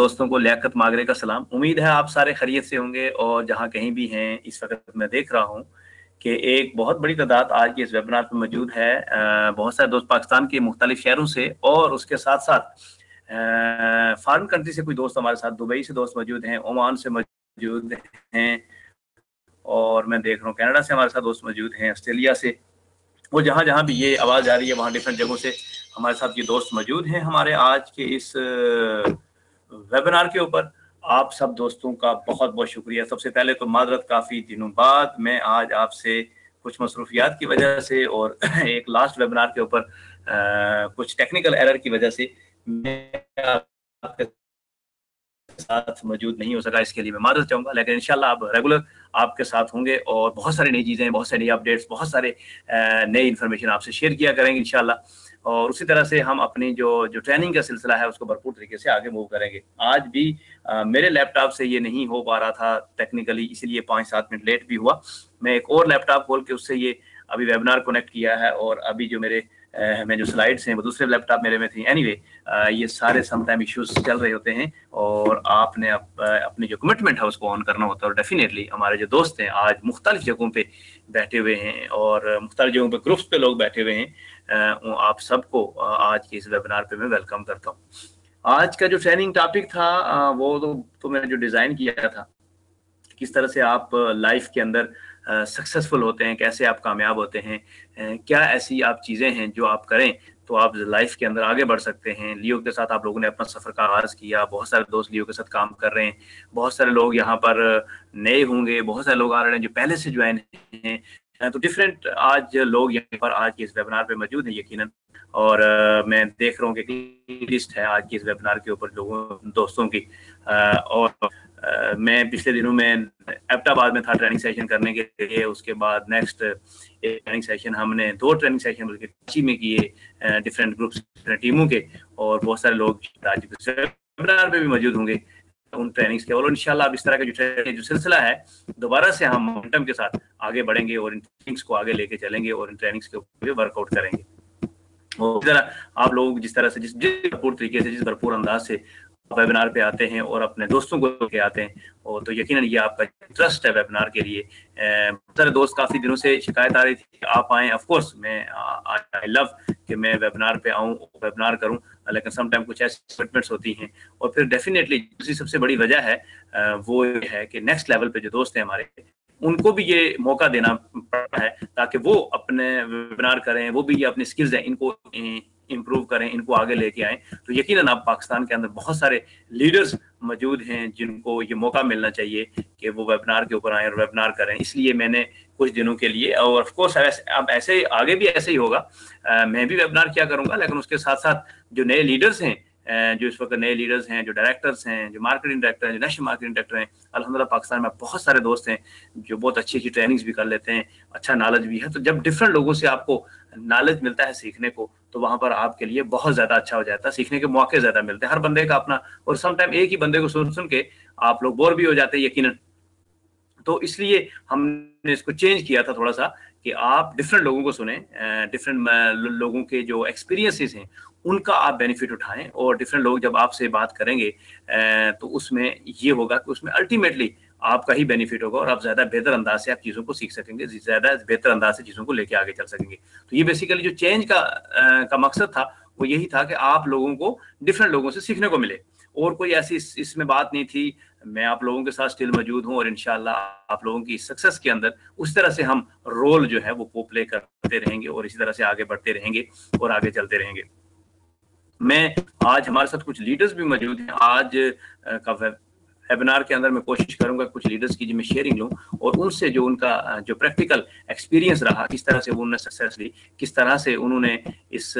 दोस्तों को लियाकत मागरे का सलाम। उम्मीद है आप सारे खैरियत से होंगे और जहां कहीं भी हैं इस वक्त मैं देख रहा हूं कि एक बहुत बड़ी तादाद आज के इस वेबिनार पर मौजूद है। बहुत सारे दोस्त पाकिस्तान के मुख्तलिफ शहरों से और उसके साथ साथ फॉरेन कंट्री से कुछ दोस्त हमारे साथ, दुबई से दोस्त मौजूद हैं, ओमान से मौजूद हैं और मैं देख रहा हूँ कनाडा से हमारे साथ दोस्त मौजूद हैं, ऑस्ट्रेलिया से। वो जहाँ जहाँ भी ये आवाज़ आ रही है वहाँ डिफरेंट जगहों से हमारे साथ ये दोस्त मौजूद हैं। हमारे आज के इस वेबिनार के ऊपर आप सब दोस्तों का बहुत बहुत शुक्रिया। सबसे पहले तो माजरत, काफ़ी दिनों बाद मैं आज आपसे कुछ मसरूफियात की वजह से और एक लास्ट वेबिनार के ऊपर कुछ टेक्निकल एरर की वजह से मैं आपके साथ मौजूद नहीं हो सका, इसके लिए मैं माजरत चाहूँगा। लेकिन इंशाल्लाह आप रेगुलर आपके साथ होंगे और बहुत सारी नई चीज़ें, बहुत सारी नई अपडेट्स, बहुत सारे नई इन्फॉर्मेशन आपसे शेयर किया करेंगे इंशाल्लाह। और उसी तरह से हम अपनी जो ट्रेनिंग का सिलसिला है उसको भरपूर तरीके से आगे मूव करेंगे। आज भी मेरे लैपटॉप से ये नहीं हो पा रहा था टेक्निकली, इसीलिए 5-7 मिनट लेट भी हुआ। मैं एक और लैपटॉप खोल के उससे ये अभी वेबिनार कनेक्ट किया है और अभी जो मेरे में जो स्लाइड्स हैं वो दूसरे लैपटॉप मेरे में थी। एनीवे ये सारे समटाइम इश्यूज चल रहे होते हैं और आपने अपनी जो कमिटमेंट है उसको ऑन करना होता है। और डेफिनेटली हमारे जो दोस्त हैं आज मुख्तलिफ जगहों पे बैठे हुए हैं और मुख्तलिफ जगहों पे ग्रुप्स पे लोग बैठे हुए हैं, आप सबको आज के इस वेबिनार पे मैं वेलकम करता हूँ। आज का जो ट्रेनिंग टॉपिक था वो तो मैंने जो डिज़ाइन किया था, किस तरह से आप लाइफ के अंदर सक्सेसफुल होते हैं, कैसे आप कामयाब होते हैं, क्या ऐसी आप चीज़ें हैं जो आप करें तो आप लाइफ के अंदर आगे बढ़ सकते हैं। लियो के साथ आप लोगों ने अपना सफ़र का आगाज़ किया, बहुत सारे दोस्त लियो के साथ काम कर रहे हैं, बहुत सारे लोग यहाँ पर नए होंगे, बहुत सारे लोग आ रहे हैं जो पहले से ज्वाइन हैं। तो डिफरेंट आज लोग यहाँ पर आज के इस वेबिनार पे मौजूद हैं यकीनन। और मैं देख रहा हूँ कि लिस्ट है आज के इस वेबिनार के ऊपर लोगों दोस्तों की। और मैं पिछले दिनों में एबटाबाद में था ट्रेनिंग सेशन करने के लिए। उसके बाद नेक्स्ट एक ट्रेनिंग सेशन हमने 2 ट्रेनिंग सेशन बल्कि कराची में किए डिफरेंट ग्रुप्स, डिफरेंट टीमों के, और बहुत सारे लोग आज वेबिनार पे भी मौजूद होंगे उन ट्रेनिंग्स के। और इंशाल्लाह अब इस तरह का जो सिलसिला है दोबारा से हम मोमेंटम के साथ आगे बढ़ेंगे और इन ट्रेनिंग्स को आगे लेके चलेंगे और इन ट्रेनिंग्स के ऊपर वर्कआउट करेंगे। और इस तरह आप लोग जिस तरह से जिस भरपूर तरीके से, जिस भरपूर अंदाज से वेबिनार पे आते हैं और अपने दोस्तों को लेके आते हैं, और तो यकीनन ये आपका ट्रस्ट है वेबिनार के लिए। सारे दोस्त काफ़ी दिनों से शिकायत आ रही थी कि आप आएँ। ऑफ कोर्स मैं आई लव कि मैं वेबिनार पे आऊँ, वेबिनार करूँ, लेकिन समटाइम कुछ ऐसी कमिटमेंट्स होती हैं। और फिर डेफिनेटली दूसरी सबसे बड़ी वजह है वो ये है कि नेक्स्ट लेवल पे जो दोस्त हैं हमारे, उनको भी ये मौका देना पड़ता है ताकि वो अपने वेबिनार करें, वो भी ये अपनी स्किल्स हैं इनको इम्प्रूव करें, इनको आगे लेके आएँ। तो यकीनन आप पाकिस्तान के अंदर बहुत सारे लीडर्स मौजूद हैं जिनको ये मौका मिलना चाहिए कि वो वेबिनार के ऊपर आएँ और वेबिनार करें। इसलिए मैंने कुछ दिनों के लिए, और ऑफ कोर्स अब ऐसे आगे भी ऐसे ही होगा, मैं भी वेबिनार किया करूँगा, लेकिन उसके साथ साथ जो नए लीडर्स हैं, जो इस वक्त नए लीडर्स हैं, जो डायरेक्टर्स हैं, जो मार्केटिंग डायरेक्टर हैं, जो नेशनल मार्केटिंग डायरेक्टर हैं, अल्हम्दुलिल्लाह पाकिस्तान में बहुत सारे दोस्त हैं जो बहुत अच्छी अच्छी ट्रेनिंग्स भी कर लेते हैं, अच्छा नॉलेज भी है। तो जब डिफरेंट लोगों से आपको नॉलेज मिलता है सीखने को, तो वहाँ पर आपके लिए बहुत ज़्यादा अच्छा हो जाता है, सीखने के मौके ज़्यादा मिलते हैं। हर बंदे का अपना, और समटाइम एक ही बंदे को सुन सुन के आप लोग बोर भी हो जाते हैं यकीनन। तो इसलिए हमने इसको चेंज किया था थोड़ा सा कि आप डिफरेंट लोगों को सुने, डिफरेंट लोगों के जो एक्सपीरियंसेस हैं उनका आप बेनिफिट उठाएं। और डिफरेंट लोग जब आपसे बात करेंगे तो उसमें ये होगा कि उसमें अल्टीमेटली आपका ही बेनिफिट होगा और आप ज़्यादा बेहतर अंदाज से आप चीज़ों को सीख सकेंगे, ज़्यादा बेहतर अंदाज से चीज़ों को लेके आगे चल सकेंगे। तो ये बेसिकली जो चेंज का मकसद था वो यही था कि आप लोगों को डिफरेंट लोगों से सीखने को मिले, और कोई ऐसी इसमें बात नहीं थी। मैं आप लोगों के साथ स्टिल मौजूद हूँ और इंशाल्लाह आप लोगों की सक्सेस के अंदर उस तरह से हम रोल जो है वो प्ले करते रहेंगे और इसी तरह से आगे बढ़ते रहेंगे और आगे चलते रहेंगे। मैं आज हमारे साथ कुछ लीडर्स भी मौजूद हैं। आज का वेबिनार के अंदर मैं कोशिश करूंगा कुछ लीडर्स की जो मैं शेयरिंग लूं और उनसे जो उनका जो प्रैक्टिकल एक्सपीरियंस रहा, किस तरह से उन्होंने सक्सेस ली, किस तरह से उन्होंने इस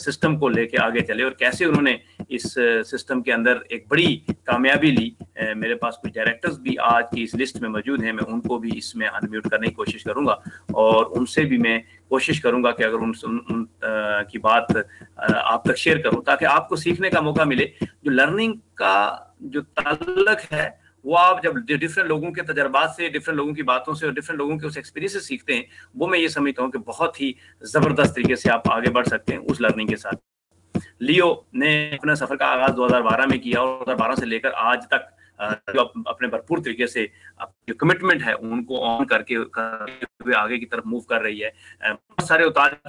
सिस्टम को लेके आगे चले और कैसे उन्होंने इस सिस्टम के अंदर एक बड़ी कामयाबी ली। मेरे पास कुछ डायरेक्टर्स भी आज की इस लिस्ट में मौजूद हैं, मैं उनको भी इसमें अनम्यूट करने की कोशिश करूंगा और उनसे भी मैं कोशिश करूंगा कि अगर उन की बात आप तक शेयर करूं ताकि आपको सीखने का मौका मिले। जो लर्निंग का जो ताल्लुक है वो आप जब डिफरेंट लोगों के तजर्बात से, डिफरेंट लोगों की बातों से और डिफरेंट लोगों के उस एक्सपीरियंस से सीखते हैं, वो मैं ये समझता हूँ कि बहुत ही ज़बरदस्त तरीके से आप आगे बढ़ सकते हैं उस लर्निंग के साथ। लियो ने अपने सफर का आगाज 2012 में किया और 2012 से लेकर आज तक जो अपने भरपूर तरीके से जो कमिटमेंट है उनको ऑन करके हुए आगे की तरफ मूव कर रही है। बहुत सारे उतार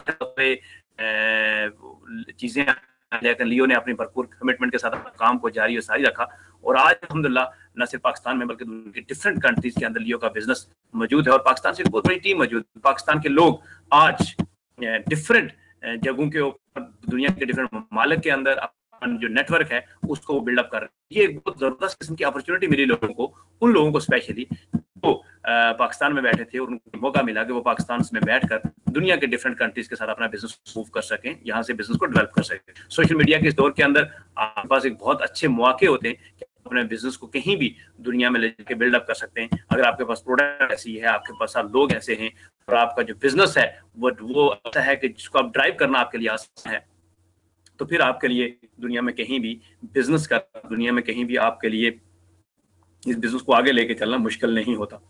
चीजें, लेकिन लियो ने अपनी भरपूर कमिटमेंट के साथ काम को जारी और सारी रखा और आज अल्हम्दुलिल्लाह न सिर्फ पाकिस्तान में बल्कि दुनिया के डिफरेंट कंट्रीज के अंदर लियो का बिजनेस मौजूद है और पाकिस्तान से बहुत बड़ी टीम मौजूद है। पाकिस्तान के लोग आज डिफरेंट जगहों के ऊपर दुनिया के डिफरेंट ममालिक के अंदर अपन जो नेटवर्क है उसको बिल्डअप कर रहे हैं। ये एक बहुत जबरदस्त किस्म की अपॉर्चुनिटी मिली लोगों को, उन लोगों को स्पेशली तो पाकिस्तान में बैठे थे और उनको मौका मिला कि वो पाकिस्तान में बैठकर दुनिया के डिफरेंट कंट्रीज के साथ अपना बिजनेस मूव कर सकें, यहाँ से बिजनेस को डेवलप कर सकें। सोशल मीडिया के इस दौर के अंदर आपके पास एक बहुत अच्छे मौके होते हैं कि अपने बिजनेस को कहीं भी दुनिया में लेके बिल्डअप कर सकते हैं। अगर आपके पास प्रोडक्ट ऐसी है, आपके पास लोग ऐसे हैं और आपका जो बिजनेस है वो ऐसा है कि जिसको आप ड्राइव करना आपके लिए आसान है, तो फिर आपके लिए दुनिया में कहीं भी बिजनेस का, दुनिया में कहीं भी आपके लिए इस बिजनेस को आगे लेके चलना मुश्किल नहीं होता।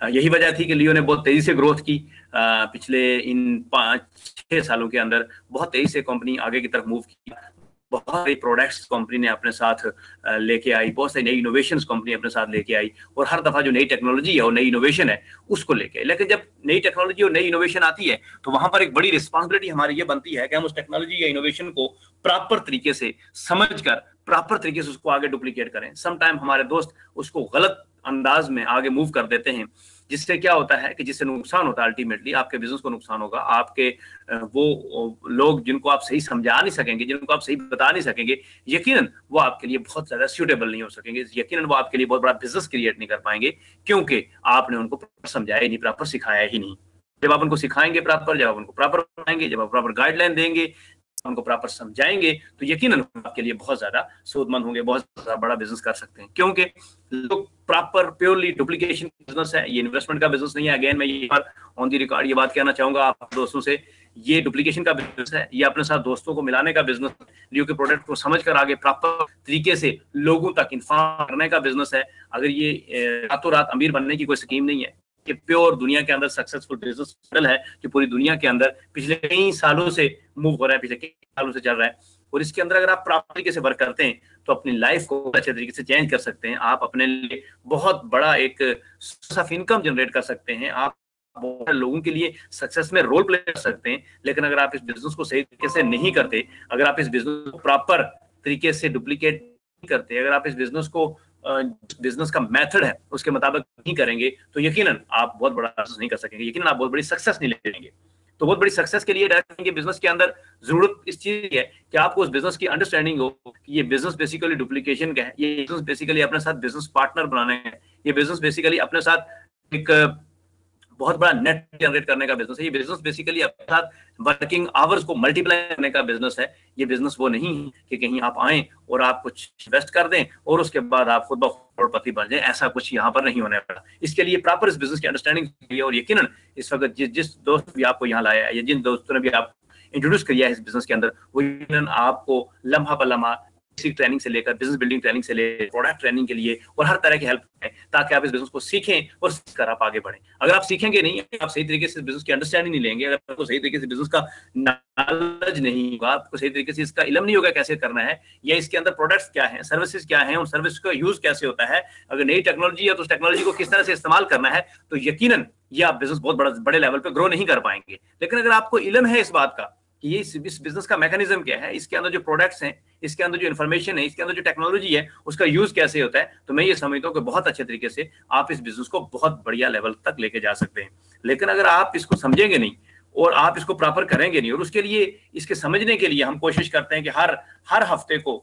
यही वजह थी कि लियो ने बहुत तेजी से ग्रोथ की। पिछले इन 5-6 सालों के अंदर बहुत तेजी से कंपनी आगे की तरफ मूव की। बहुत सारी प्रोडक्ट्स कंपनी ने अपने साथ लेके आई, बहुत सारी नई इनोवेशंस कंपनी अपने साथ लेके आई और हर दफा जो नई टेक्नोलॉजी है और नई इनोवेशन है उसको लेके आई। लेकिन जब नई टेक्नोलॉजी और नई इनोवेशन आती है तो वहां पर एक बड़ी रिस्पॉन्सिबिलिटी हमारी ये बनती है कि हम उस टेक्नोलॉजी या इनोवेशन को प्रॉपर तरीके से समझकर प्रॉपर तरीके से उसको आगे डुप्लीकेट करें। समटाइम हमारे दोस्त उसको गलत अंदाज में आगे मूव कर देते हैं, जिससे क्या होता है कि जिससे नुकसान होता है, अल्टीमेटली आपके बिजनेस को नुकसान होगा। आपके वो लोग जिनको आप सही समझा नहीं सकेंगे, जिनको आप सही बता नहीं सकेंगे, यकीनन वो आपके लिए बहुत ज्यादा सूटेबल नहीं हो सकेंगे, यकीनन वो आपके लिए बहुत बड़ा बिजनेस क्रिएट नहीं कर पाएंगे, क्योंकि आपने उनको प्रॉपर समझाया ही नहीं, प्रॉपर सिखाया ही नहीं। जब आप उनको सिखाएंगे प्रॉपर, जब आप उनको प्रॉपर बताएंगे, जब आप प्रॉपर गाइडलाइन देंगे, उनको प्रॉपर समझाएंगे, तो यकीनन आपके लिए बहुत ज्यादा सेहतमंद होंगे, बहुत ज्यादा बड़ा बिजनेस कर सकते हैं। क्योंकि लोग प्रॉपर प्योरली डुप्लीकेशन बिजनेस है, ये इन्वेस्टमेंट का बिजनेस नहीं है। अगेन मैं ये ऑन दी रिकॉर्ड ये बात कहना चाहूंगा आप दोस्तों से, ये डुप्लीकेशन का बिजनेस है, ये अपने साथ दोस्तों को मिलाने का बिजनेस, लियो के प्रोडक्ट को समझकर आगे प्रॉपर तरीके से लोगों तक इन्फॉर्म करने का बिजनेस है। अगर ये रातों रात अमीर बनने की कोई स्कीम नहीं है, कि प्योर दुनिया के अंदर सक्सेसफुल बिजनेस मॉडल है जो पूरी दुनिया के अंदर पिछले कई सालों से मूव हो रहा है, पिछले कई सालों से चल रहा है। और इसके अंदर अगर आप प्रॉपर तरीके से वर्क करते हैं तो अपनी लाइफ को अच्छे तरीके से चेंज कर सकते हैं। आप अपने लिए बहुत बड़ा एक सोर्स ऑफ इनकम जनरेट कर सकते हैं, आप बहुत लोगों के लिए सक्सेस में रोल प्ले कर सकते हैं। लेकिन अगर आप इस बिजनेस को सही तरीके से नहीं करते, अगर आप इस बिजनेस को प्रॉपर तरीके से डुप्लीकेट नहीं करते, अगर आप इस बिजनेस को बिजनेस का मेथड है उसके मुताबिक नहीं करेंगे, तो यकीनन आप बहुत बड़ा सक्सेस नहीं कर सकेंगे, यकीनन आप बहुत बड़ी सक्सेस नहीं ले लेंगे। तो बहुत बड़ी सक्सेस के लिए डायरेक्ट बिजनेस के अंदर जरूरत इस चीज की है कि आपको उस बिजनेस की अंडरस्टैंडिंग हो कि ये बिजनेस बेसिकली डुप्लीकेशन का है, ये बिजनेस बेसिकली अपने साथ बिजनेस पार्टनर बनाने का है, ये बिजनेस बेसिकली अपने साथ एक बहुत बड़ा नेट जनरेट करने का बिजनेस है, ये बिजनेस बेसिकली अपने साथ वर्किंग आवर्स को मल्टीप्लाई करने का बिजनेस है। ये बिजनेस वो नहीं है कि कहीं आप आए और आप कुछ इन्वेस्ट कर दें और उसके बाद आप खुद ब करोड़पति बन जाए, ऐसा कुछ यहाँ पर नहीं होने वाला। इसके लिए प्रॉपर इस बिजनेस की अंडरस्टैंडिंग और यकीनन इस वक्त जिस दोस्त भी आपको यहाँ लाया है या जिन दोस्तों ने भी आपको इंट्रोड्यूस किया है इस बिजनेस के अंदर, वो यकीनन आपको लम्हा पर लम्हा बेसिक ट्रेनिंग से लेकर बिजनेस बिल्डिंग ट्रेनिंग से लेकर प्रोडक्ट ट्रेनिंग के लिए और हर तरह की हेल्प करें, ताकि आप इस बिजनेस को सीखें और सीखकर आप आगे बढ़ें। अगर आप सीखेंगे नहीं, आप सही तरीके से बिजनेस की अंडरस्टैंडिंग नहीं लेंगे, अगर आपको सही तरीके से बिजनेस का नॉलेज नहीं होगा, आपको सही तरीके से इसका इल्म नहीं होगा कैसे करना है या इसके अंदर प्रोडक्ट्स क्या है, सर्विसेज क्या है, उन सर्विस का यूज कैसे होता है, अगर नई टेक्नोलॉजी है तो उस टेक्नोलॉजी को किस तरह से इस्तेमाल करना है, तो यकीनन ये आप बिजनेस बहुत बड़े लेवल पे ग्रो नहीं कर पाएंगे। लेकिन अगर आपको इल्म है इस बात का कि ये इस बिजनेस का मैकेनिज्म क्या है, इसके अंदर जो प्रोडक्ट्स हैं, इसके अंदर जो इन्फॉर्मेशन है, इसके अंदर जो टेक्नोलॉजी है, उसका यूज कैसे होता है, तो मैं ये समझता हूँ कि बहुत अच्छे तरीके से आप इस बिजनेस को बहुत बढ़िया लेवल तक लेके जा सकते हैं। लेकिन अगर आप इसको समझेंगे नहीं और आप इसको प्रॉपर करेंगे नहीं, और उसके लिए इसके समझने के लिए हम कोशिश करते हैं कि हर हफ्ते को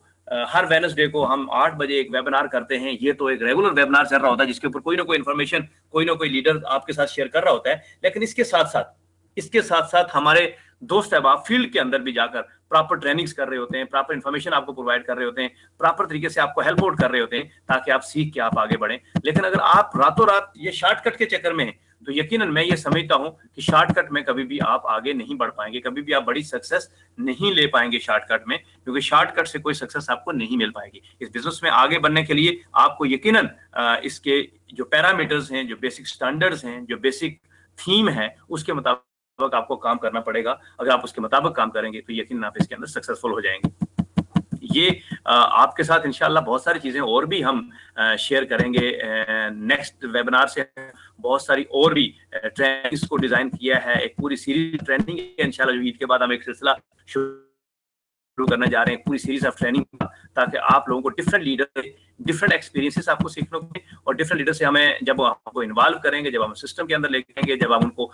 हर वेडनेसडे को हम 8 बजे एक वेबिनार करते हैं। ये तो एक रेगुलर वेबिनार चल रहा होता है जिसके ऊपर कोई ना कोई इन्फॉर्मेशन कोई ना कोई लीडर आपके साथ शेयर कर रहा होता है। लेकिन इसके साथ साथ हमारे दोस्त अहबाब फील्ड के अंदर भी जाकर प्रॉपर ट्रेनिंग्स कर रहे होते हैं, प्रॉपर इन्फॉर्मेशन आपको प्रोवाइड कर रहे होते हैं, प्रॉपर तरीके से आपको हेल्प आउट कर रहे होते हैं ताकि आप सीख के आप आगे बढ़ें। लेकिन अगर आप रातों रात ये शॉर्टकट के चक्कर में हैं, तो यकीनन मैं ये समझता हूं कि शॉर्टकट में कभी भी आप आगे नहीं बढ़ पाएंगे, कभी भी आप बड़ी सक्सेस नहीं ले पाएंगे शॉर्टकट में, क्योंकि शॉर्टकट से कोई सक्सेस आपको नहीं मिल पाएगी। इस बिजनेस में आगे बढ़ने के लिए आपको यकीनन इसके जो पैरामीटर्स हैं, जो बेसिक स्टैंडर्ड्स हैं, जो बेसिक थीम है, उसके मुताबिक आपको काम करना पड़ेगा। अगर आप उसके मुताबिक काम करेंगे तो यकीनन आप इसके अंदर सक्सेसफुल हो जाएंगे। आपके साथ इंशाल्लाह बहुत सारी चीजें और भी हम शेयर करेंगे। नेक्स्ट वेबिनार से बहुत सारी और भी ट्रेनिंग्स को डिजाइन किया है, एक पूरी सीरीज ट्रेनिंग है इंशाल्लाह, जो ईद के बाद हम एक सिलसिला शुरू करने जा रहे हैं, पूरी सीरीज ऑफ ट्रेनिंग, ताकि आप लोगों को डिफरेंट लीडर, डिफरेंट एक्सपीरियंसेस आपको सीखने को, और डिफरेंट लीडर से हमें जब आपको इन्वॉल्व करेंगे, जब हम सिस्टम के अंदर लेके, जब हम उनको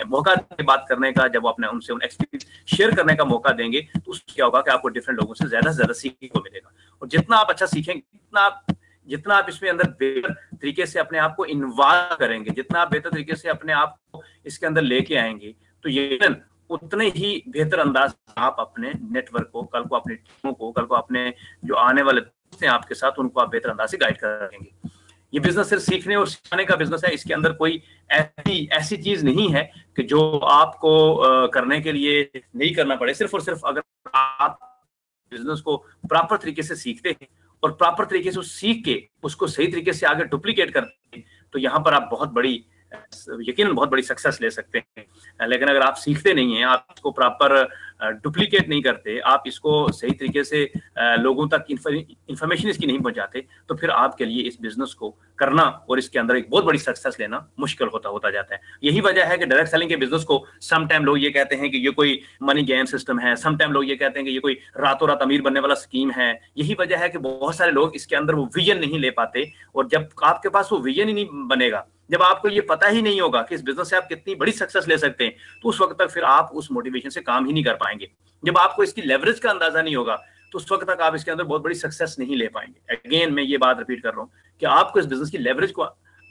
मौका देंगे बात करने का, जब अपने उनसे उन एक्सपीरियंस शेयर करने का मौका देंगे, तो उससे क्या होगा कि आपको डिफरेंट लोगों से ज्यादा से ज्यादा सीखने को मिलेगा। और जितना आप अच्छा सीखेंगे, जितना आप इसमें अंदर बेहतर तरीके से अपने आप को इन्वॉल्व करेंगे, जितना आप बेहतर तरीके से अपने आप को इसके अंदर लेके आएंगे, तो यकीनन उतने ही बेहतर अंदाज आप अपने नेटवर्क को, कल को अपनी टीमों को, कल को अपने जो आने वाले दोस्त हैं आपके साथ, उनको आप बेहतर अंदाज से गाइड करेंगे। ये बिजनेस सिर्फ सीखने और सिखाने का बिजनेस है। इसके अंदर कोई ऐसी चीज नहीं है कि जो आपको करने के लिए नहीं करना पड़े। सिर्फ और सिर्फ अगर आप बिजनेस को प्रॉपर तरीके से सीखते हैं और प्रॉपर तरीके से सीख के उसको सही तरीके से आगे डुप्लीकेट करते हैं, तो यहाँ पर आप बहुत बड़ी, यकीनन बहुत बड़ी सक्सेस ले सकते हैं। लेकिन अगर आप सीखते नहीं हैं, आप इसको प्रॉपर डुप्लीकेट नहीं करते, आप इसको सही तरीके से लोगों तक इंफॉर्मेशन इसकी नहीं पहुंचाते, तो फिर आपके लिए इस बिजनेस को करना और इसके अंदर एक बहुत बड़ी सक्सेस लेना मुश्किल होता जाता है। यही वजह है कि डायरेक्ट सेलिंग के बिजनेस को सम टाइम लोग ये कहते हैं कि ये कोई मनी गेम सिस्टम है, सम टाइम लोग ये कहते हैं कि ये कोई रातों रात अमीर बनने वाला स्कीम है। यही वजह है कि बहुत सारे लोग इसके अंदर वो विजन नहीं ले पाते, और जब आपके पास वो विजन ही नहीं बनेगा, जब आपको ये पता ही नहीं होगा कि इस बिजनेस से आप कितनी बड़ी सक्सेस ले सकते हैं, तो उस वक्त तक फिर आप उस मोटिवेशन से काम ही नहीं कर पाएंगे। जब आपको इसकी लेवरेज का अंदाजा नहीं होगा, तो उस वक्त तक आप इसके अंदर बहुत बड़ी सक्सेस नहीं ले पाएंगे। अगेन मैं ये बात रिपीट कर रहा हूँ कि आपको इस बिजनेस की लेवरेज को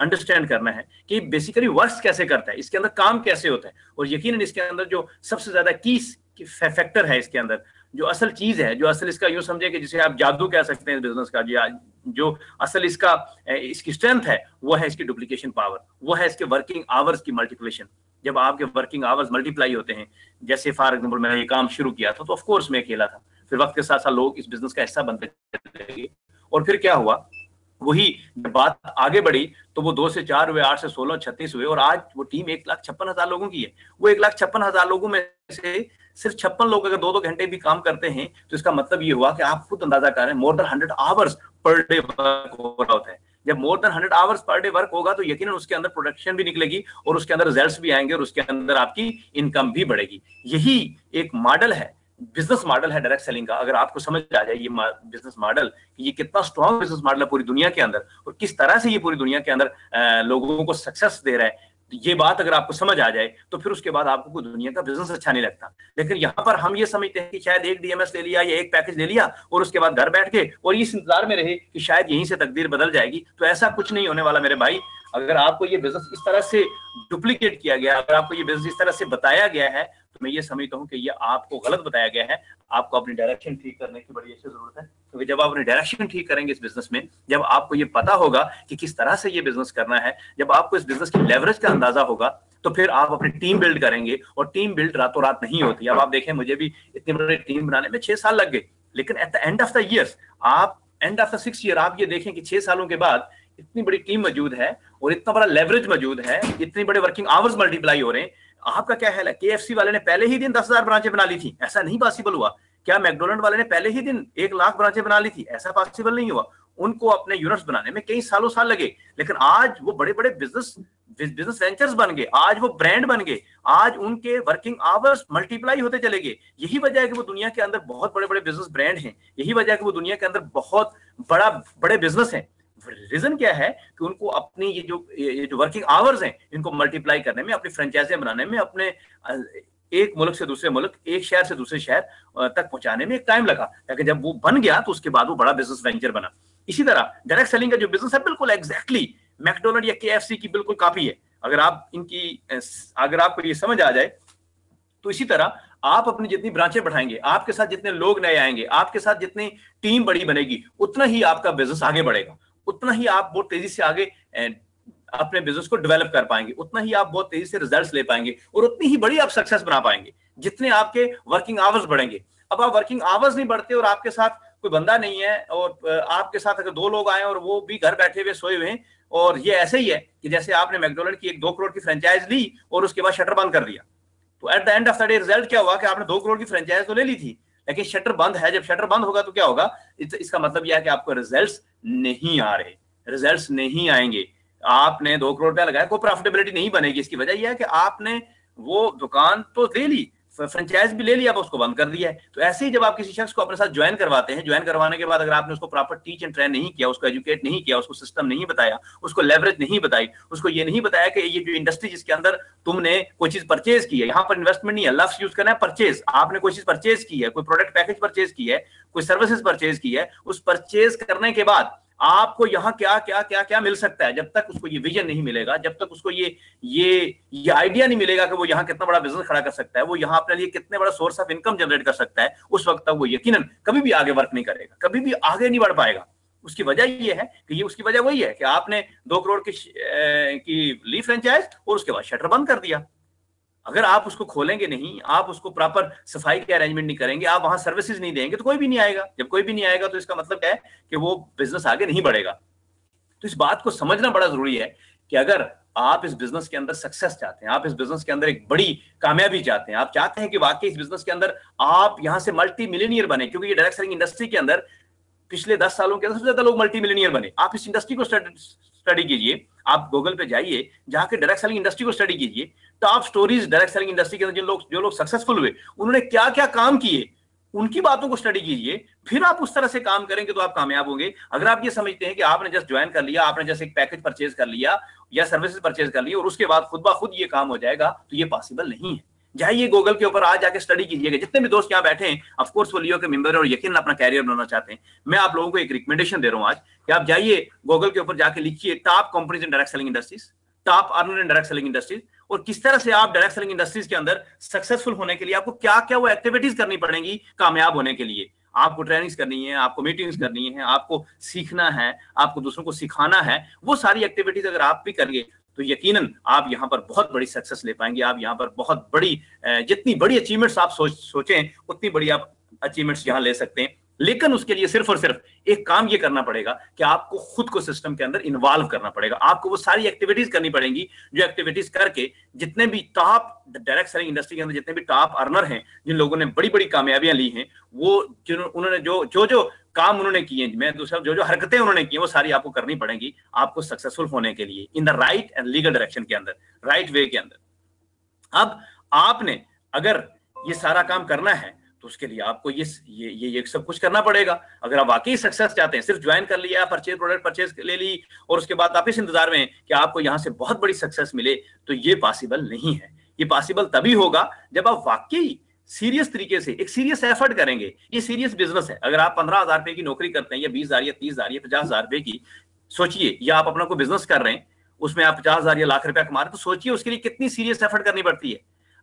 अंडरस्टैंड करना है कि बेसिकली वर्क कैसे करता है, इसके अंदर काम कैसे होता है, और यकीनन इसके अंदर जो सबसे ज्यादा की फैक्टर है, इसके अंदर जो असल चीज है, जो असल इसका यूं समझे कि जिसे आप जादू कह सकते हैं इस बिजनेस का, जो असल इसकी स्ट्रेंथ है, वो है इसकी डुप्लीकेशन पावर, वो है इसके वर्किंग आवर्स की मल्टीप्लिकेशन। जब आपके वर्किंग आवर्स मल्टीप्लाई होते हैं, जैसे फॉर एग्जांपल मैंने ये काम शुरू किया था, तो ऑफ कोर्स मैं अकेला था, फिर वक्त के साथ साथ लोग इस बिजनेस का हिस्सा बनते गए, और फिर क्या हुआ, वही जब बात आगे बढ़ी तो वो 2 से 4 हुए, 8 से 16, 36 हुए, और आज वो टीम 1,56,000 लोगों की है। वो 1,56,000 लोगों में से सिर्फ 56 लोग अगर 2-2 घंटे भी काम करते हैं, तो इसका मतलब ये हुआ कि आप खुद अंदाजा करें, more than 100 hours per day work हो रहा होता है। जब more than 100 hours per day work होगा, तो यकीनन उसके अंदर प्रोडक्शन भी निकलेगी, और उसके अंदर रिजल्ट्स भी आएंगे, और उसके अंदर आपकी इनकम भी बढ़ेगी। यही एक मॉडल है, बिजनेस मॉडल है डायरेक्ट सेलिंग का। अगर आपको समझ आ जाए ये बिजनेस मॉडल, ये कितना स्ट्रॉन्ग बिजनेस मॉडल है पूरी दुनिया के अंदर, और किस तरह से ये पूरी दुनिया के अंदर लोगों को सक्सेस दे रहा है, ये बात अगर आपको समझ आ जाए, तो फिर उसके बाद आपको कोई दुनिया का बिजनेस अच्छा नहीं लगता। लेकिन यहाँ पर हम ये समझते हैं कि शायद एक डीएमएस ले लिया या एक पैकेज ले लिया, और उसके बाद घर बैठ के और इस इंतजार में रहे कि शायद यहीं से तकदीर बदल जाएगी, तो ऐसा कुछ नहीं होने वाला मेरे भाई। अगर आपको ये बिजनेस इस तरह से डुप्लीकेट किया गया, अगर आपको ये बिजनेस इस तरह से बताया गया है, तो मैं ये समझता हूँ कि ये आपको गलत बताया गया है। आपको अपनी डायरेक्शन ठीक करने की बड़ी अच्छी जरूरत है, क्योंकि जब आप अपनी डायरेक्शन ठीक करेंगे इस बिजनेस में, जब आपको ये पता होगा कि किस तरह से ये बिजनेस करना है, जब आपको इस बिजनेस की लेवरेज का अंदाजा होगा, तो फिर आप अपनी टीम बिल्ड करेंगे। और टीम बिल्ड रातों रात नहीं होती। अब आप देखें, मुझे भी इतनी बड़ी टीम बनाने में 6 साल लग गए, लेकिन at the end of the years, आप एंड ऑफ द 6 ईयर आप ये देखें कि 6 सालों के बाद इतनी बड़ी टीम मौजूद है, और इतना बड़ा लेवरेज मौजूद है, इतने बड़े वर्किंग आवर्स मल्टीप्लाई हो रहे हैं। आपका क्या ख्याल है, केएफसी वाले ने पहले ही दिन 10,000 ब्रांचें बना ली थी? ऐसा नहीं पॉसिबल हुआ। क्या मैकडोनल्ड वाले ने पहले ही दिन 1 लाख ब्रांचें बना ली थी? ऐसा पॉसिबल नहीं हुआ। उनको अपने यूनिट्स बनाने में कई सालों साल लगे, लेकिन आज वो बड़े बड़े बिजनेस वेंचर्स बन गए, आज वो ब्रांड बन गए, आज उनके वर्किंग आवर्स मल्टीप्लाई होते चले गए। यही वजह है कि वो दुनिया के अंदर बहुत बड़े बड़े बिजनेस ब्रांड हैं, यही वजह है कि वो दुनिया के अंदर बहुत बड़े बिजनेस हैं। रीजन क्या है कि उनको अपनी ये जो वर्किंग आवर्स हैं, इनको मल्टीप्लाई करने में, अपनी फ्रेंचाइजियां बनाने में, अपने एक मुल्क से दूसरे मुल्क, एक शहर से दूसरे शहर तक पहुंचाने में एक टाइम लगा, लेकिन जब वो बन गया तो उसके बाद वो बड़ा बिजनेस वेंचर बना। इसी तरह डायरेक्ट सेलिंग का जो बिजनेस है, बिल्कुल एग्जैक्टली मैकडोनल्ड या केएफसी की बिल्कुल कॉपी है। अगर आपको ये समझ आ जाए, तो इसी तरह आप अपनी जितनी ब्रांचें बढ़ाएंगे, आपके साथ जितने लोग नए आएंगे, आपके साथ जितनी टीम बड़ी बनेगी, उतना ही आपका बिजनेस आगे बढ़ेगा, उतना ही आप बहुत तेजी से आगे अपने बिजनेस को डेवलप कर पाएंगे, उतना ही आप बहुत तेजी से रिजल्ट्स ले पाएंगे, और उतनी ही बड़ी आप सक्सेस बना पाएंगे जितने आपके वर्किंग आवर्स बढ़ेंगे। अब आप वर्किंग आवर्स नहीं बढ़ते और आपके साथ कोई बंदा नहीं है, और आपके साथ अगर 2 लोग आए और वो भी घर बैठे हुए सोए हुए हैं, और ये ऐसे ही है कि जैसे आपने मैकडोनल्ड की 2 करोड़ की फ्रेंचाइज ली और उसके बाद शटर बंद कर दिया, तो at the end of the day result क्या हुआ कि आपने 2 करोड़ की फ्रेंचाइज तो ले ली थी, लेकिन शटर बंद है। जब शटर बंद होगा तो क्या होगा, इसका मतलब यह है कि आपको रिजल्ट्स नहीं आ रहे, रिजल्ट्स नहीं आएंगे। आपने 2 करोड़ रुपया लगाया, कोई प्रॉफिटेबिलिटी नहीं बनेगी। इसकी वजह यह है कि आपने वो दुकान तो ले ली, फ्रेंचाइज भी ले लिया, अब उसको बंद कर दिया है। तो ऐसे ही जब आप किसी शख्स को अपने साथ ज्वाइन करवाते हैं, ज्वाइन करवाने के बाद अगर आपने उसको प्रॉपर टीच एंड ट्रेन नहीं किया, उसको एजुकेट नहीं किया, उसको सिस्टम नहीं बताया, उसको लेवरेज नहीं बताई, उसको ये नहीं बताया कि ये जो इंडस्ट्री जिसके अंदर तुमने कोई चीज परचेज की है, यहाँ पर इन्वेस्टमेंट नहीं है, लफ्ज यूज करना है परचेज। आपने कोई चीज परचेज की है, कोई प्रोडक्ट पैकेज परचेज की है, कोई सर्विसेज परचेज की है, उस परचेज करने के बाद आपको यहाँ क्या क्या क्या क्या मिल सकता है, जब तक उसको ये विजन नहीं मिलेगा, जब तक उसको ये आइडिया नहीं मिलेगा कि वो यहाँ कितना बड़ा बिजनेस खड़ा कर सकता है, वो यहाँ अपने लिए कितने बड़ा सोर्स ऑफ इनकम जनरेट कर सकता है, उस वक्त तक वो यकीनन कभी भी आगे वर्क नहीं करेगा, कभी भी आगे नहीं बढ़ पाएगा। उसकी वजह ये है कि उसकी वजह वही है कि आपने 2 करोड़ की ली फ्रेंचाइज और उसके बाद शटर बंद कर दिया। अगर आप उसको खोलेंगे नहीं, आप उसको प्रॉपर सफाई के अरेंजमेंट नहीं करेंगे, आप वहां सर्विसेज नहीं देंगे, तो कोई भी नहीं आएगा। जब कोई भी नहीं आएगा तो इसका मतलब क्या है कि वो बिजनेस आगे नहीं बढ़ेगा। तो इस बात को समझना बड़ा जरूरी है कि अगर आप इस बिजनेस के अंदर सक्सेस चाहते हैं, आप इस बिजनेस के अंदर एक बड़ी कामयाबी चाहते हैं, आप चाहते हैं कि वाकई इस बिजनेस के अंदर आप यहां से मल्टी मिलियनियर बने, क्योंकि ये डायरेक्ट सेलिंग इंडस्ट्री के अंदर पिछले 10 सालों के अंदर सबसे ज्यादा लोग मल्टी मिलियनियर बने। आप इस इंडस्ट्री को स्टडी कीजिए, आप गूगल पे जाइए, जाके डायरेक्ट सेलिंग इंडस्ट्री को स्टडी कीजिए, top stories direct selling industry के अंदर जो लोग सक्सेसफुल हुए, उन्होंने क्या क्या काम किए, उनकी बातों को स्टडी कीजिए, फिर आप उस तरह से काम करेंगे तो आप कामयाब होंगे। अगर आप ये समझते हैं कि आपने जस्ट ज्वाइन कर लिया, आपने जैसे एक पैकेज परचेज कर लिया या सर्विसेज परचेज कर ली और उसके बाद खुद ब खुद ये काम हो जाएगा, तो ये पॉसिबल नहीं है। जाइए गूगल के ऊपर आज जाके स्टडी कीजिएगा। जितने भी दोस्त यहाँ बैठे हैं, ऑफ कोर्स वो लियो के मेंबर है और यकीन अपना कैरियर बनाना चाहते हैं, मैं आप लोगों को एक रिकमेंडेशन दे रहा हूँ आज कि आप जाइए गूगल के ऊपर जाके लिखिए top companies in direct selling industries, top earner in direct selling industries, और किस तरह से आप डायरेक्ट सेलिंग इंडस्ट्रीज के अंदर सक्सेसफुल होने के लिए आपको क्या क्या वो एक्टिविटीज करनी पड़ेंगी कामयाब होने के लिए। आपको ट्रेनिंग्स करनी है, आपको मीटिंग्स करनी है, आपको सीखना है, आपको दूसरों को सिखाना है। वो सारी एक्टिविटीज अगर आप भी करेंगे तो यकीनन आप यहाँ पर बहुत बड़ी सक्सेस ले पाएंगे। आप यहाँ पर बहुत बड़ी, जितनी बड़ी अचीवमेंट्स आप सोचें उतनी बड़ी आप अचीवमेंट्स यहाँ ले सकते हैं। लेकिन उसके लिए सिर्फ और सिर्फ एक काम ये करना पड़ेगा कि आपको खुद को सिस्टम के अंदर इन्वॉल्व करना पड़ेगा। आपको वो सारी एक्टिविटीज करनी पड़ेंगी जो एक्टिविटीज करके जितने भी टॉप डायरेक्ट सेलिंग इंडस्ट्री के अंदर जितने भी टॉप अर्नर हैं, जिन लोगों ने बड़ी बड़ी कामयाबियां ली हैं, वो उन्होंने जो काम उन्होंने किए, मैं दूसरा जो हरकतें उन्होंने की वो सारी आपको करनी पड़ेंगी आपको सक्सेसफुल होने के लिए, in the right and legal direction के अंदर, राइट वे के अंदर। अब आपने अगर ये सारा काम करना है तो उसके लिए आपको ये सब कुछ करना पड़ेगा। अगर आप वाकई सक्सेस चाहते हैं, सिर्फ ज्वाइन कर लिया, प्रोडक्ट परचेज ले ली और उसके बाद आप इस इंतजार में कि आपको यहां से बहुत बड़ी सक्सेस मिले, तो ये पॉसिबल नहीं है। ये पॉसिबल तभी होगा जब आप वाकई सीरियस तरीके से एक सीरियस एफर्ट करेंगे। ये सीरियस बिजनेस है। अगर आप 15,000 रुपए की नौकरी करते हैं या 20,000 या 30,000 या 50,000 रुपए की, सोचिए, या आप अपना कोई बिजनेस कर रहे हैं उसमें आप 50,000 या लाख रुपया कमा रहे हैं, तो सोचिए उसके लिए कितनी सीरियस एफर्ट करनी पड़ती है।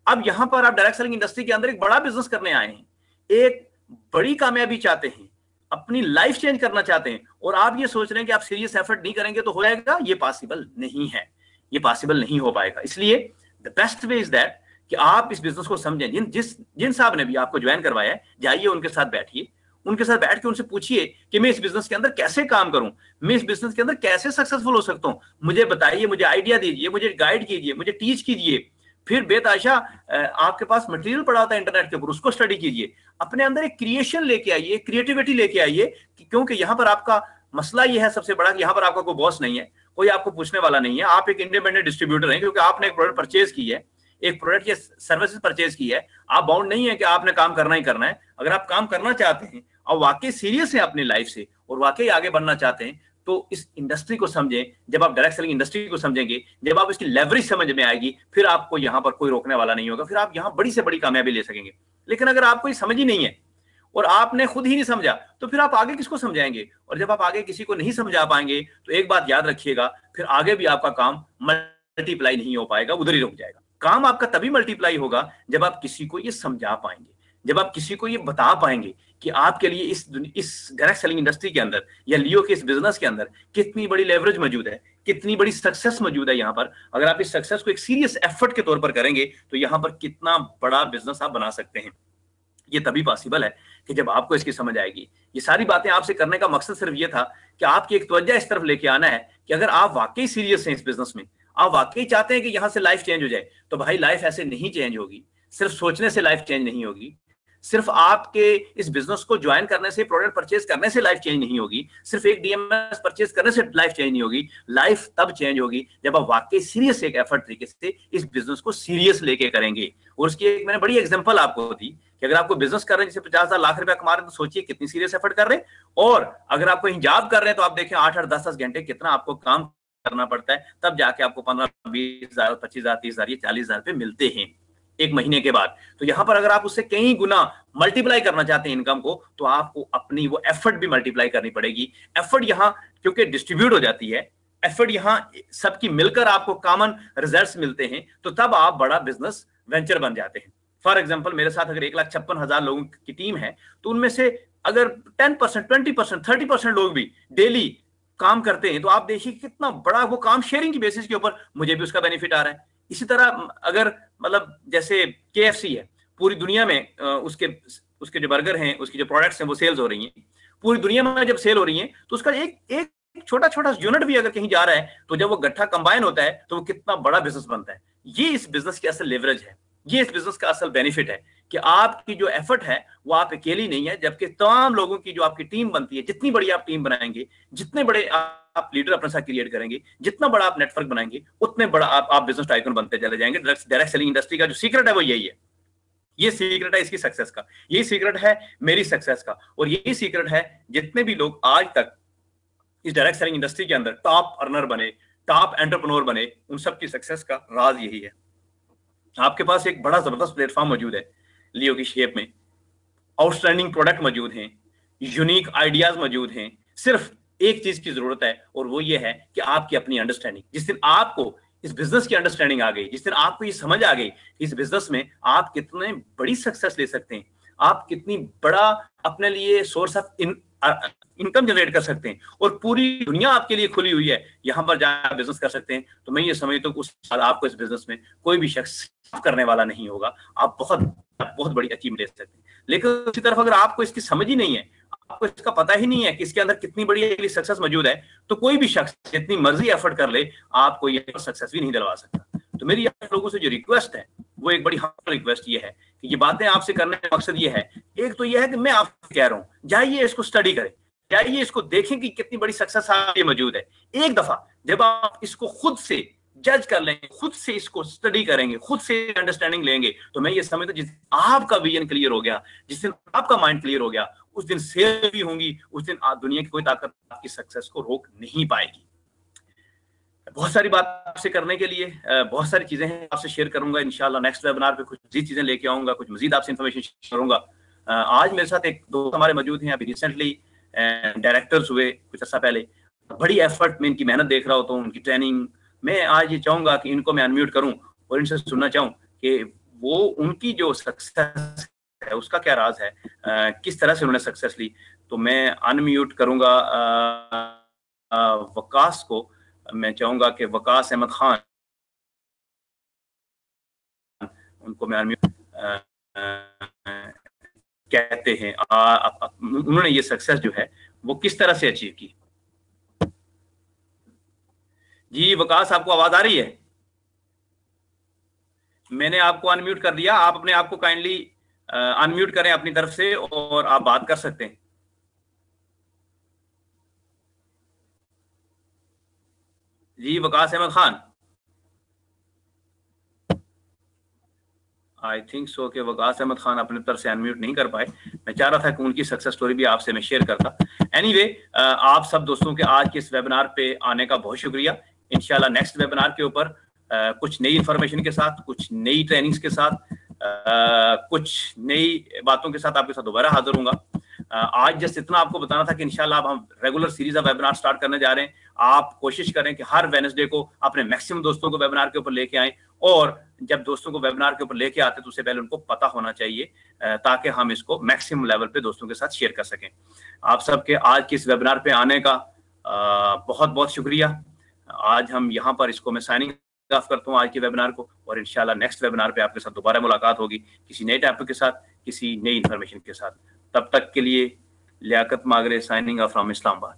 अब यहां पर आप डायरेक्ट सेलिंग इंडस्ट्री के अंदर एक बड़ा बिजनेस करने आए हैं, एक बड़ी कामयाबी चाहते हैं, अपनी लाइफ चेंज करना चाहते हैं, और आप ये सोच रहे हैं कि आप सीरियस एफर्ट नहीं करेंगे तो हो जाएगा। ये पॉसिबल नहीं है, ये पॉसिबल नहीं हो पाएगा। इसलिए the best way is that कि आप इस बिजनेस को समझें। जिन साहब ने भी आपको ज्वाइन करवाया है, जाइए उनके साथ बैठिए, उनके साथ बैठ के उनसे पूछिए कि मैं इस बिजनेस के अंदर कैसे काम करूं, मैं इस बिजनेस के अंदर कैसे सक्सेसफुल हो सकता हूं, मुझे बताइए, मुझे आइडिया दीजिए, मुझे गाइड कीजिए, मुझे टीच कीजिए। फिर बेताशा आपके पास मटेरियल पड़ा होता है इंटरनेट के ऊपर, उसको स्टडी कीजिए, अपने अंदर एक क्रिएशन लेके आइए, क्रिएटिविटी लेके आइए, क्योंकि यहाँ पर आपका मसला ये है सबसे बड़ा कि यहाँ पर आपका कोई बॉस नहीं है, कोई आपको पूछने वाला नहीं है। आप एक इंडिपेंडेंट डिस्ट्रीब्यूटर हैं, क्योंकि आपने एक प्रोडक्ट परचेज की है, एक प्रोडक्ट या सर्विसेज परचेज की है। आप बाउंड नहीं है कि आपने काम करना ही करना है। अगर आप काम करना चाहते हैं और वाकई सीरियस है अपनी लाइफ से और वाकई आगे बढ़ना चाहते हैं, तो इस इंडस्ट्री को समझें। जब आप डायरेक्ट सेलिंग इंडस्ट्री को समझेंगे, जब आप इसकी लेवरेज समझ में आएगी, फिर आपको यहाँ पर कोई रोकने वाला नहीं होगा, फिर आप यहाँ बड़ी से बड़ी कामयाबी ले सकेंगे। लेकिन अगर आपको ये समझ ही नहीं है और आपने खुद ही नहीं समझा, तो फिर आप आगे किसको समझाएंगे? और जब आप आगे किसी को नहीं समझा पाएंगे तो एक बात याद रखिएगा, फिर आगे भी आपका काम मल्टीप्लाई नहीं हो पाएगा, उधर ही रुक जाएगा। काम आपका तभी मल्टीप्लाई होगा जब आप किसी को ये समझा पाएंगे, जब आप किसी को ये बता पाएंगे कि आपके लिए इस डायरेक्ट सेलिंग इंडस्ट्री के अंदर या लियो के इस बिजनेस के अंदर कितनी बड़ी लेवरेज मौजूद है, कितनी बड़ी सक्सेस मौजूद है। यहाँ पर अगर आप इस सक्सेस को एक सीरियस एफर्ट के तौर पर करेंगे तो यहाँ पर कितना बड़ा बिजनेस आप बना सकते हैं। ये तभी पॉसिबल है कि जब आपको इसकी समझ आएगी। ये सारी बातें आपसे करने का मकसद सिर्फ ये था कि आपकी एक तवज्जो इस तरफ लेके आना है कि अगर आप वाकई सीरियस हैं इस बिजनेस में, आप वाकई चाहते हैं कि यहाँ से लाइफ चेंज हो जाए, तो भाई लाइफ ऐसे नहीं चेंज होगी। सिर्फ सोचने से लाइफ चेंज नहीं होगी, सिर्फ आपके इस बिजनेस को ज्वाइन करने से, प्रोडक्ट परचेज करने से लाइफ चेंज नहीं होगी, सिर्फ एक डीएमएस परचेज करने से लाइफ चेंज नहीं होगी। लाइफ तब चेंज होगी जब आप वाकई सीरियस एक एफर्ट तरीके से इस बिजनेस को सीरियस लेके करेंगे। और उसकी एक मैंने बड़ी एग्जांपल आपको दी कि अगर आपको बिजनेस कर रहे हैं जैसे 50,000 लाख रुपया कमा रहे हैं, तो सोचिए कितनी सीरियस एफर्ट कर रहे हैं। और अगर आप कहीं जॉब कर रहे हैं तो आप देखें 8-8 10-10 घंटे कितना आपको काम करना पड़ता है, तब जाके आपको 15-20,000 25,000 30,000 या 40,000 रुपए मिलते हैं एक महीने के बाद। तो यहां पर अगर आप उससे कई गुना मल्टीप्लाई करना चाहते हैं इनकम को, तो आपको अपनी वो एफर्ट भी मल्टीप्लाई करनी पड़ेगी। एफर्ट यहां क्योंकि डिस्ट्रीब्यूट हो जाती है, एफर्ट यहां सबकी मिलकर आपको कॉमन रिजल्ट्स मिलते हैं, तो तब आप बड़ा बिजनेस वेंचर बन जाते हैं। फॉर एग्जाम्पल, मेरे साथ अगर 1,56,000 लोगों की टीम है, तो उनमें से अगर 10%, 20%, 30% लोग भी डेली काम करते हैं, तो आप देखिए कितना बड़ा वो काम शेयरिंग की बेसिस के ऊपर मुझे भी उसका बेनिफिट आ रहा है। इसी तरह अगर मतलब जैसे केएफसी है, पूरी दुनिया में उसके उसके जो बर्गर हैं, उसकी जो प्रोडक्ट्स हैं वो सेल्स हो रही हैं, पूरी दुनिया में जब सेल हो रही हैं, तो उसका एक एक छोटा छोटा यूनिट भी अगर कहीं जा रहा है, तो जब वो गट्ठा कंबाइन होता है तो वो कितना बड़ा बिजनेस बनता है। ये इस बिजनेस की असल लेवरेज है, ये इस बिजनेस का असल बेनिफिट है कि आपकी जो एफर्ट है वो आप अकेली नहीं है, जबकि तमाम लोगों की जो आपकी टीम बनती है, जितनी बड़ी आप टीम बनाएंगे, जितने बड़े आप लीडर अपने साथ क्रिएट करेंगे, जितना बड़ा आप नेटवर्क बनाएंगे, उतने बड़ा आप बिजनेस टाइकून बनते चले जाएंगे। डायरेक्ट सेलिंग इंडस्ट्री का जो सीक्रेट है वो यही है, ये सीक्रेट है इसकी सक्सेस का, यही सीक्रेट है मेरी सक्सेस का, और यही सीक्रेट है जितने भी लोग आज तक इस डायरेक्ट सेलिंग इंडस्ट्री के अंदर टॉप अर्नर बने, टॉप एंटरप्रेन्योर बने, उन सब की सक्सेस का राज यही है। आपके पास एक बड़ा जबरदस्त प्लेटफॉर्म मौजूद है लियो की शेप में, आउटस्टैंडिंग प्रोडक्ट मौजूद हैं, यूनिक आइडियाज मौजूद हैं। सिर्फ एक चीज की जरूरत है, और वो ये है कि आपकी अपनी अंडरस्टैंडिंग। जिस दिन आपको इस बिजनेस की अंडरस्टैंडिंग आ गई, जिस दिन आपको ये समझ आ गई कि इस बिजनेस में आप कितने बड़ी सक्सेस ले सकते हैं, आप कितनी बड़ा अपने लिए सोर्स ऑफ इनकम जनरेट कर सकते हैं, और पूरी दुनिया आपके लिए खुली हुई है, यहां पर जाकर बिजनेस कर सकते हैं, तो मैं ये समझता हूँ कि उस साल आपको इस बिजनेस में कोई भी शख्स करने वाला नहीं होगा। आप बहुत बहुत बड़ी अचीवमेंट ले सकते हैं। लेकिन उसी तरफ अगर आपको इसकी समझ ही नहीं है, आपको इसका पता ही नहीं है कि इसके अंदर कितनी बड़ी सक्सेस मौजूद है, तो कोई भी शख्स जितनी मर्जी एफर्ट कर ले, आपको ये सक्सेस भी नहीं दिलवा सकता। तो मेरी आप लोगों से जो रिक्वेस्ट है, वो एक बड़ी हम्बल रिक्वेस्ट ये है कि ये बातें आपसे करने का मकसद ये है, एक तो ये है कि मैं आपसे कह रहा हूँ, जाइए इसको स्टडी करें, जाइए इसको देखें कि कितनी बड़ी सक्सेस आपके मौजूद है। एक दफा जब आप इसको खुद से जज कर लेंगे, खुद से इसको स्टडी करेंगे, खुद से अंडरस्टैंडिंग लेंगे, तो मैं ये समझता हूं जिस आपका विजन क्लियर हो गया, जिस दिन आपका माइंड क्लियर हो गया, उस दिन सेल भी होंगी, उस दिन दुनिया की कोई ताकत आपकी सक्सेस को रोक नहीं पाएगी। बहुत सारी बात आपसे करने के लिए, बहुत सारी चीजें हैं आपसे शेयर करूंगा इंशाल्लाह। नेक्स्ट वेबिनार पे कुछ मजीद चीजें लेके आऊंगा, कुछ मजीद आपसे इंफॉर्मेशन शेयर करूंगा। आज मेरे साथ एक दोस्त हमारे मौजूद हैं, अभी रिसेंटली डायरेक्टर्स हुए कुछ अर्सा पहले। बड़ी एफर्ट में इनकी मेहनत देख रहा होता हूँ, उनकी ट्रेनिंग। मैं आज ये चाहूंगा कि इनको मैं अनम्यूट करूं और इनसे सुनना चाहूं कि वो उनकी जो सक्सेस है उसका क्या राज है, किस तरह से उन्होंने सक्सेस ली। तो मैं अनम्यूट करूंगा वकास को। मैं चाहूंगा कि वकास अहमद खान, उनको मैं अनम्यूट कहते हैं, उन्होंने ये सक्सेस जो है वो किस तरह से अचीव की। जी वकास, आपको आवाज आ रही है? मैंने आपको अनम्यूट कर दिया, आप अपने आप को काइंडली अनम्यूट करें अपनी तरफ से और आप बात कर सकते हैं। जी Waqas Ahmed Khan, I think so कि वकास अहमद खान अपनी तरफ से अनम्यूट नहीं कर पाए। मैं चाह रहा था कि उनकी सक्सेस स्टोरी भी आपसे मैं शेयर करता। एनीवे, आप सब दोस्तों के आज के इस वेबिनार पे आने का बहुत शुक्रिया। इंशाल्लाह नेक्स्ट वेबिनार के ऊपर कुछ नई इंफॉर्मेशन के साथ, कुछ नई ट्रेनिंग्स के साथ, कुछ नई बातों के साथ आपके साथ दोबारा हाजिर हूँगा। आज जस्ट इतना आपको बताना था कि इंशाल्लाह अब हम regular series of webinar start करने जा रहे हैं। आप कोशिश करें कि हर वेडनेसडे को अपने मैक्सिमम दोस्तों को वेबिनार के ऊपर लेके आएं, और जब दोस्तों को वेबिनार के ऊपर लेके आते तो उससे पहले उनको पता होना चाहिए, ताकि हम इसको मैक्सिमम लेवल पे दोस्तों के साथ शेयर कर सकें। आप सबके आज के इस वेबिनार पे आने का बहुत बहुत शुक्रिया। आज हम यहाँ पर इसको मैं साइनिंग ऑफ करता हूँ आज के वेबिनार को, और इंशाल्लाह नेक्स्ट वेबिनार पे आपके साथ दोबारा मुलाकात होगी किसी नए टॉपिक के साथ, किसी नई इंफॉर्मेशन के साथ। तब तक के लिए Liaquat Magrey signing off from Islamabad.